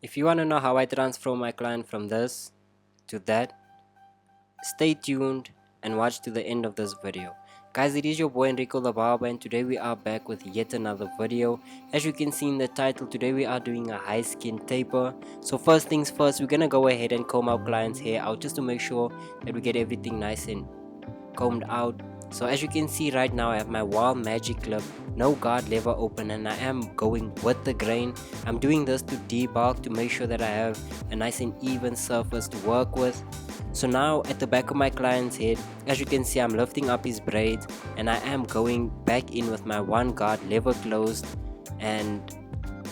If you want to know how I transform my client from this to that, stay tuned and watch to the end of this video. Guys, it is your boy Enrico the Barber, and today we are back with yet another video. As you can see in the title, today we are doing a high skin taper. So first things first, we're gonna go ahead and comb our client's hair out just to make sure that we get everything nice and combed out. So as you can see right now, I have my Wahl magic clip, no guard lever open, and I am going with the grain. I'm doing this to debulk to make sure that I have a nice and even surface to work with. So now at the back of my client's head, as you can see, I'm lifting up his braids and I am going back in with my one guard lever closed. And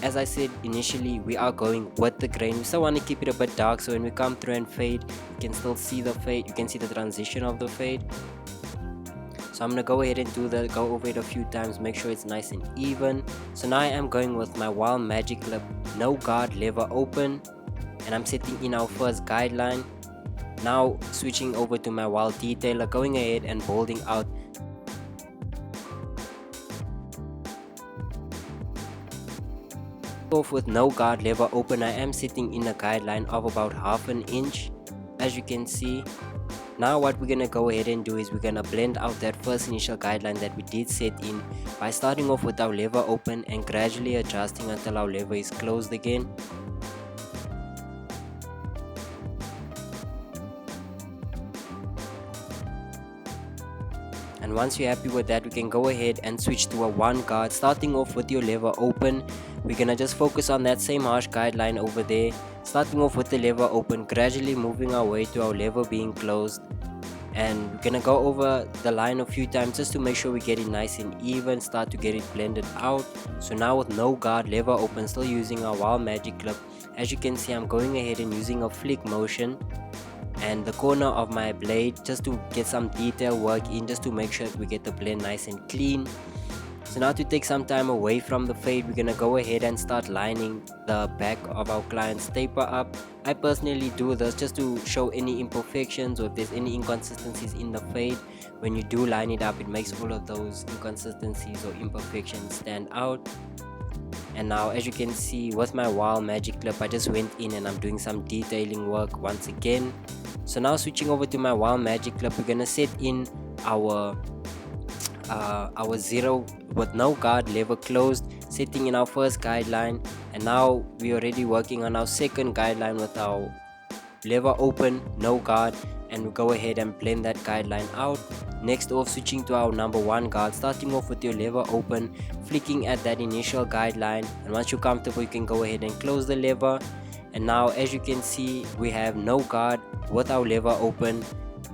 as I said initially, we are going with the grain. We still want to keep it a bit dark, so when we come through and fade, you can still see the fade. You can see the transition of the fade. So I'm gonna go ahead and do that, go over it a few times, make sure it's nice and even. So now I am going with my Wahl magic clip, no guard lever open, and I'm setting in our first guideline. Now switching over to my Wahl Detailer, going ahead and holding out off with no guard lever open. I am sitting in a guideline of about ½ an inch, as you can see. Now what we're gonna go ahead and do is we're gonna blend out that first initial guideline that we did set in by starting off with our lever open and gradually adjusting until our lever is closed again. And once you're happy with that, we can go ahead and switch to a one guard. Starting off with your lever open, we're gonna just focus on that same harsh guideline over there. Starting off with the lever open, gradually moving our way to our lever being closed. And we're gonna go over the line a few times just to make sure we get it nice and even, start to get it blended out. So now with no guard lever open, still using our Wahl magic clip, as you can see, I'm going ahead and using a flick motion and the corner of my blade just to get some detail work in, just to make sure that we get the blend nice and clean. So now to take some time away from the fade, we're gonna go ahead and start lining the back of our client's taper up. I personally do this just to show any imperfections or if there's any inconsistencies in the fade. When you do line it up, it makes all of those inconsistencies or imperfections stand out. And now as you can see with my Wahl magic clip, I just went in and I'm doing some detailing work once again. So now switching over to my Wahl magic clip, we're gonna set in our zero with no guard lever closed, setting in our first guideline, and now we're already working on our second guideline with our lever open, no guard, and we go ahead and blend that guideline out. Next off, switching to our number one guard, starting off with your lever open, flicking at that initial guideline, and once you're comfortable, you can go ahead and close the lever. And now as you can see, we have no guard with our lever open.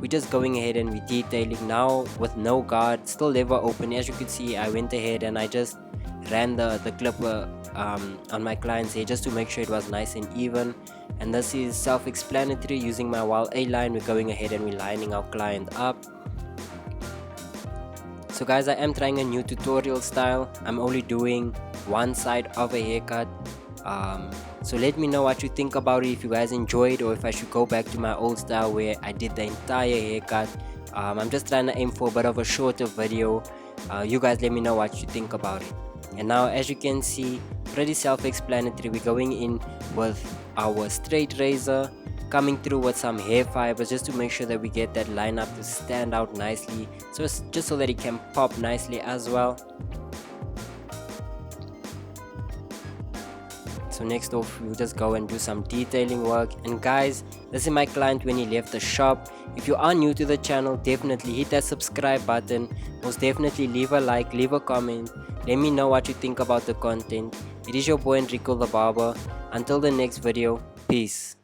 We're just going ahead and we're detailing now with no guard, still lever open. As you can see, I went ahead and I just ran the clipper on my client's hair just to make sure it was nice and even. And this is self-explanatory. Using my Wahl A line, we're going ahead and we're lining our client up. So guys, I am trying a new tutorial style. I'm only doing one side of a haircut. So let me know what you think about it, if you guys enjoyed, or if I should go back to my old style where I did the entire haircut. I'm just trying to aim for a bit of a shorter video. You guys let me know what you think about it. And now as you can see, pretty self-explanatory. We're going in with our straight razor, coming through with some hair fibers just to make sure that we get that line up to stand out nicely, so it's just so that it can pop nicely as well. So next off, we'll just go and do some detailing work. And guys, this is my client when he left the shop. If you are new to the channel, definitely hit that subscribe button. Most definitely leave a like, leave a comment. Let me know what you think about the content. It is your boy Enrico the Barber. Until the next video, peace.